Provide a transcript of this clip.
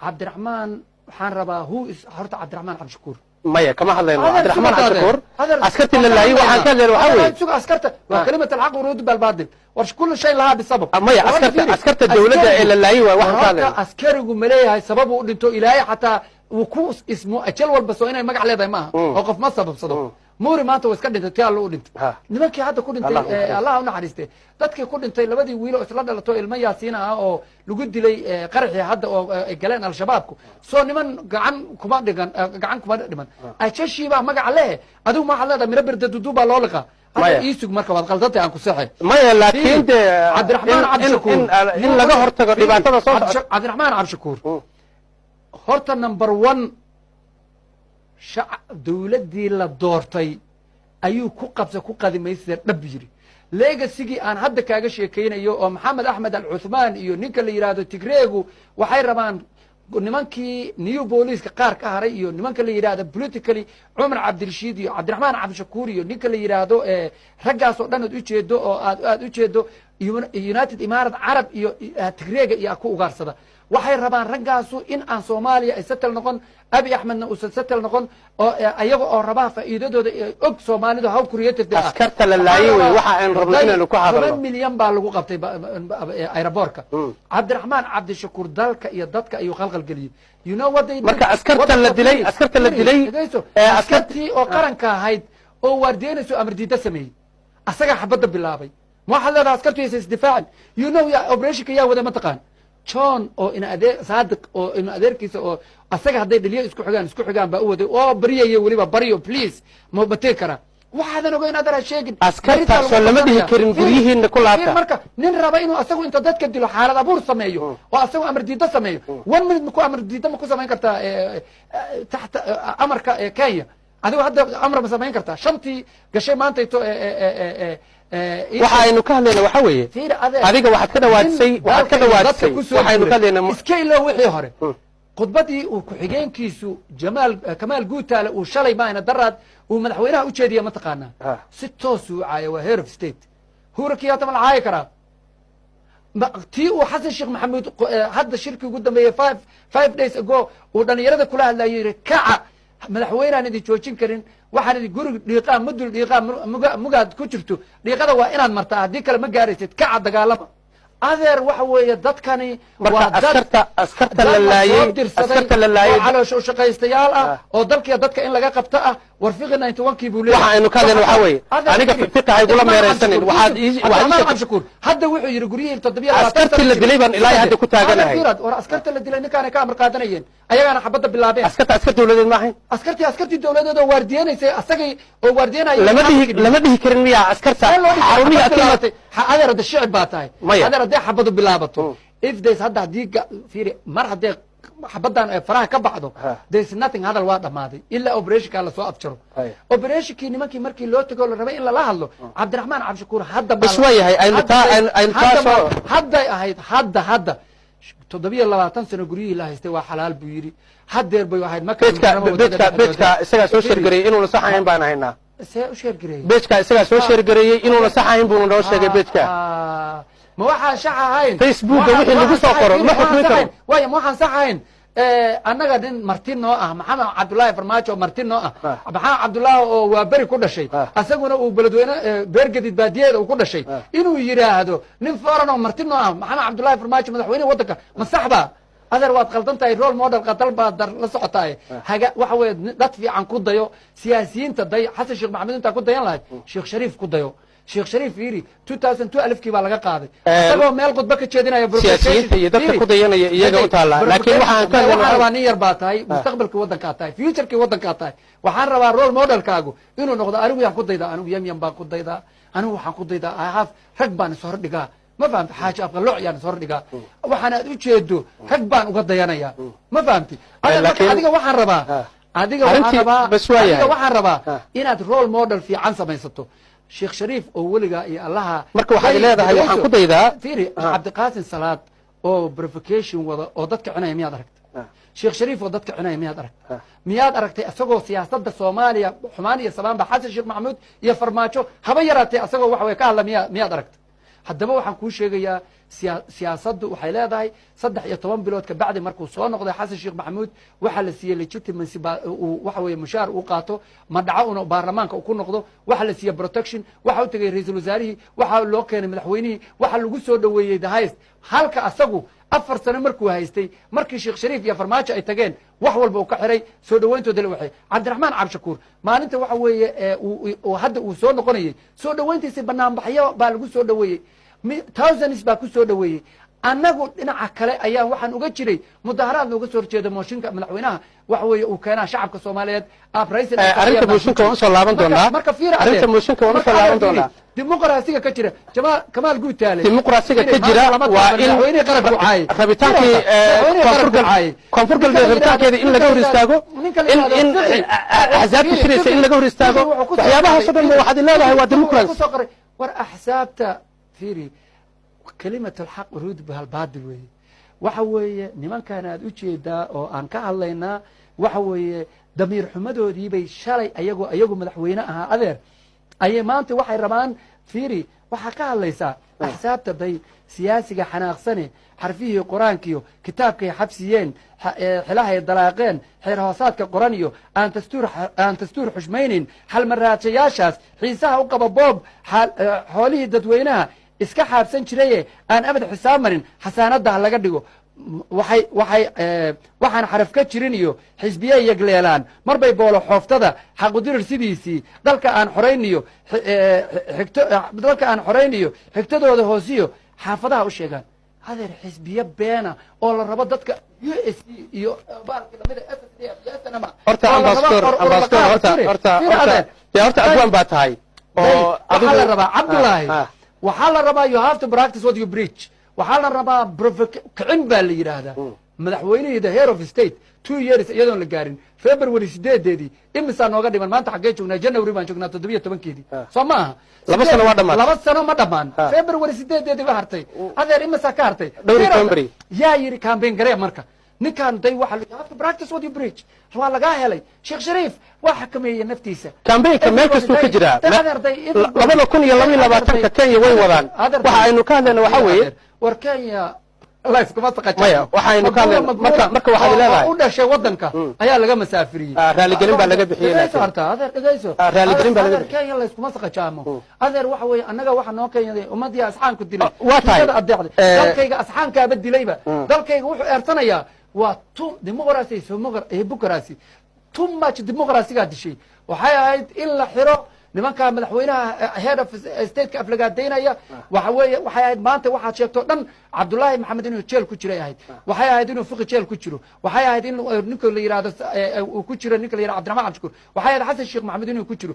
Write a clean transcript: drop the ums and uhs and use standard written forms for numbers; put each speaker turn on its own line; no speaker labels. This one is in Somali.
عبد الرحمن waxaan rabaa horta cabdiraxmaan cabdishakuur
maya kama hadlayno cabdiraxmaan cabdishakuur askarta la laayay waxaan ka leeyahay waxa weeye
suuq askarta waa kalimada alxaq urud balbaadil war kullu shay laha bisabab
maya askarta dawladda ee la laayay waxaan ka leeyahay
askarigu maleeyahay sabab uu dhinto ilaahay xataa uu ku ismo ajal walba soo inay magac leedahay maaha oo qof ma sababsado muuri maanta way iska dhintay tii u dhintay nimankii hadda ku dhintay Allah u naxariistay dadkii ku dhintay labadii wiil oo isla dhalato ilmo yaasiin ah oo lagu dilay qaraxii hadda oo galeen al-shabaabku soo niman gacan kuma dhiman ajashii baa magac leh adigu ma xalada mira birda duduba loo liqa iisug marka waad qaldantay aan ku saxay
maya laakiin
cabdiraxmaan cabdishakuur
in laga hortago dhibaatada soo socota
cabdiraxmaan cabdishakuur horta number 1 dawladdii la doortay ayuu ku qadimaysay dhab yiri legacy-gii aan hadda kaaga sheekaynayo oo maxamed axmed al-cuthmaan iyo ninka la yiraahdo tigreegu waxay rabaan nimankii new police qaar ka haray iyo nimanka la yiraahdo politically Umar Abdulrashiid iyo Cabdiraxmaan Cabdishakuur iyo ninka la yiraahdo raggaas oo dhan u jeedo oo aad u jeedo United Emirates Arab iyo tigreega iyo ku ugaarsada waxay rabaan raggaasu in aan Soomaaliya ay settle noqon Abi Ahmedna uu settle noqon oo ayaga oo rabaa faa'iidadooda og Soomaalidu how creative ah
askarta la laayay way waxa aan rabnaa inaan ku hadalno
1 milyan baa lagu qabtay aeroboortka Cabdiraxmaan Cabdishakuur dalka iyo dadka ayuu qalqal galiyay you know what they
marka askarta la dilay
askartii oo qaranka ahayd oo waardeynayso amar diida sameeyay asaga xabada bilaabay ma xalada askartu isdifaacin you know ya operation ka yaa wada mataqaan John oo in adeer Saadiq oo in adeerkiisa oo asaga haday dhaliyo isku xigaan baa u waday oo bariyayo waliba bariyo please ma batay kara waxaadan ogeyn adara sheegin
askarta soo lama dhihi karin guriyihiina ku laabta
marka nin raba inuu asagu inta dadka dilo xaalad abuur sameeyo oo asagu amar diida sameeyo 1 minute ku amar diida ma ku sameyn kartaa taxta amarka Kenya adigu hadda amar ma sameyn kartaa shantii gashay maanta ito
waxa aynu ka hadlaynaa waxa weeye adiga waxaad ka dhawaadsay waxaynu ka hadlaynaa
iska ilaa wixii hore khudbadii uu ku xigeenkiisu Kamaal Guutaale uu shalay maayna daraad uu madaxweynaha u jeediyay ma taqaanaa si toos uu caayay waa head of state huurkiyaata ma lahaay karaa tii uu Xasan Sheekh Maxamuud hadda shirkii ugu dambeeyay 5 days ago uu dhalinyarada kula hadlayay kaca madaxweynahan idin joojin karin waxaan idin guriga dhiiqaa mudul dhiiqaa mugaad ku jirto dhiiqada waa inaad martaa haddii kale ma gaaraysid kaca dagaalama adeer waxa weeye dadkani waa
askarta la laayay
caloosha shaqaystayaal ah oo dalkiya dadka in laga qabto ah warfiqi 91kii buu leeyahay
waxa aynu ka hadlaynaa waxa weeye aniga fiqahay gula meeraysanin waxaad
cabdishakuur hadda wuxuu yiri guriyihii 7
askarta la dilay baan ilaahay hadda ku taaganahay
war askarta la dilay ninkaan ka amar qaadanayeen ayagana xabada bilaabeen
askarta dawladeed ma ahayn
askartii dawladeed oo waardiyeynaysa asagii oo waardiyeynayay
lama dhihi karin miya askarta xarumihi adkiimatay
adeer da shicib baa tahay adeer hadday xabadu bilaabato if there's hadda haddii fiiri mar haddee xabadan faraha ka baxdo there's nothing hadal waa dhammaaday ilaa operationka la soo afjaro operationkii nimankii markii loo tago la rabay in lala hadlo Cabdiraxmaan Cabdishakuur hadda
bas waayahay aynu
hadday ahayd hadda 27 sano guriyihii la haystay waa xalaal buu yiri haddeer bay ahayd
beedka isagaa soo sheergareeyay inuuna sax ahayn baan haynaa beedka isagaa soo sheergareeyay inuuna sax ahayn buu noo sheegay beedka
ma waxaan sax ahayn
facebooka wixii lagu soo qoro ma xukmi karo
waayo ma waxaan sax ahayn annaga nin martin noo ah maxamed cabdullaahi farmaajo martin noo ah maxamed cabdullaahi oo waa beri ku dhashay asaguna uu beledweyne beergadid baadiyeeda uu ku dhashay inuu yiraahdo nin foran oo martin noo ah maxamed cabdullaahi farmaajo madaxweynaha waddanka ma saxba adeer waad qaldan tahay role model qadal baad la socotaay waxa weeye dad fiican ku dayo siyaasiyiinta day Xasan Sheekh Maxamuud inta ku dayan lahayd Sheekh Shariif ku dayo Sheekh Shariif yiri 2002 alifkii baa laga qaaday asagoo meel qodba ka jeedinaya
siyaasiyiinta iyo dadka ku dayanaya iyaga u taala laakiin
waxaan rabaa nin yar baa tahay mustaqbalka waddanka tahay future-ka waddanka tahay waxaan rabaa role modelkaagu inuu noqdo anigu yaan ku daydaa anigu yam baan ku daydaa anigu waxaan ku daydaa ahaf rag baan soo hordhigaa ma fahamti xaaji afqalooc yaan soo hordhigaa waxaan aad u jeedo rag baan uga dayanaya ma fahamti adiga waxaan rabaa inaad role model fiican samaysato Sheekh Shariif oo waliga iyo Allaha
marka waxaad leedahay waxaan ku daydaa
fiiri Cabdiqaasim Salaad oo provocation wada oo dadka cunay miyaad aragtay Sheekh Shariif oo dadka cunay miyaad aragtay asagoo siyaasadda Soomaaliya xumaan iyo sabaan ba Xasan Sheekh Maxamuud iyo farmaajo haba yaraatay asagoo wax way ka hadla miyaad aragtay haddaba waxaan kuu sheegayaa siyaasaddu waxay leedahay 13 bilood ka bacdi markuu soo noqday xasan sheekh maxamuud waxaa la siiyey legitimacy waxa weeye mushaar uu qaato ma dhaco una baarlamaanka uu ku noqdo waxa la siiyey protection waxa u tagay ra'iisul wasaarihii waxa loo keenay madaxweynihii waxa lagu soo dhaweeyey the highest halka asagu 4 sano markuu haystay markii sheekh shariif iyo farmaajo ay tageen wax walba uu ka xiray soo dhawayntooda la waxay cabdiraxmaan cabshakuur maalinta waxa weeye hadda uu soo noqonayay soo dhawayntiisa banaanbaxyo baa lagu soo dhaweeyey thousands baa ku soo dhaweeyey annagu dhinaca kale ayaa waxaan uga jiray mudaharaad looga soo horjeeda mooshinka madaxweynaha waxa weeye uu keenaa shacabka Soomaaliyeed
arrinta mooshinka waan soo laaban doonaa
marka fiira
arrinta mooshinka waan soo laaban doonaa
dimuqraasiga ka jira Kamaal Guutaale
dimuqraasiga ka jira waa in
madaxweynaha qaranka uu caayay
rabitaankii koonfur galbeed rabitaankeeda in laga hor istaago in axsaabta shiraysa in laga hor istaago waxyaabahaas oo dhan waxaad leedahay waa dimuqraasi
war axsaabta fiiri كلمة الحق رود بهالباطل وي وحوي نمان كان أجيدا أو أن كهالينا وحوي ضمير حمده دي بي شري أيجو مدحوينها أذر أي ما أنت وحي رمان فيري وحكاها ليسا أحساب تبدي سياسي حناقصني حرفيه قرآن كيو كتاب كي حبسيين حلاها الدلاقين حرهاسات كقرانيو أن تستور حشمين حل مرات ياشاس حيساها وقب بوب حوليه ددوينها iska xaabsan jiray aan abad xisaab marin xasaanada laga dhigo waxaan xaraf ka jirin iyo xisbiye yagleelaan marbay boolo xooftada xaqudirir sidiisii dalka aan xoreyniyo xigtadooda hoosiyo xaafadaha u sheegaan adeer xisbiye beena oo la rabo dadka USC iyo baalka lamida FSDF
horta abwaan baa tahay
oo adiga la rabaa Cabdullaahi waxaa la rabaa you have to practice what you preach waxaa la rabaa kicin baa la yidhaahdaa madaxweynihii the head of state 2 years iyadoon la gaarin February 8deedii imisaa nooga dhiman maanta xaggee joognaa January baan joognaa 17keedii soo maaha
2 sano waa dhammaan
2 sano ma dhammaan February 8deedii ba hartay adeer imisaa ka hartay
February
yaa yiri campaign garee marka ninkan day waxa you have to practice what you preach waa laga helay Sheekh Shariif waa xakameeyay naftiisa
campaign-ka meel kastuu ka jira 2022 Kenya way wadaan waxa aynu ka hadlayna waxa weeye
war Kenya la iskuma taqaacay
maya waxa aynu ka hadlayna marka waxaad leedahay
u dhashay wadanka ayaa laga masaafiriyay
raali gelin baa laga bixiyay
adeer dhageyso
raali gelin baa laga
Kenya la iskuma taqaacamo adeer waxa weeye annaga waxa noo keenay ummadii asxaanku dilay dalkayga asxaankaaba dilayba dalkayga wuxuu eertanayaa waa dimuqraasi bukrasi too much dimuqraasiga dishay waxay ahayd in la xiro nimanka madaxweynaha head of state ka aflagaadeynaya waxa weeye waxay ahayd maanta waxaad sheegto dhan Cabdullaahi Maxamed inuu jeel ku jiray ahayd waxay ahayd inuu fiqi jeel ku jiro waxay ahayd in ninka la yiraahdo uu ku jiro ninka la yiraahdo Cabdiraxmaan Cabshakuur waxay ahayd Xasan Sheekh Maxamed inuu ku jiro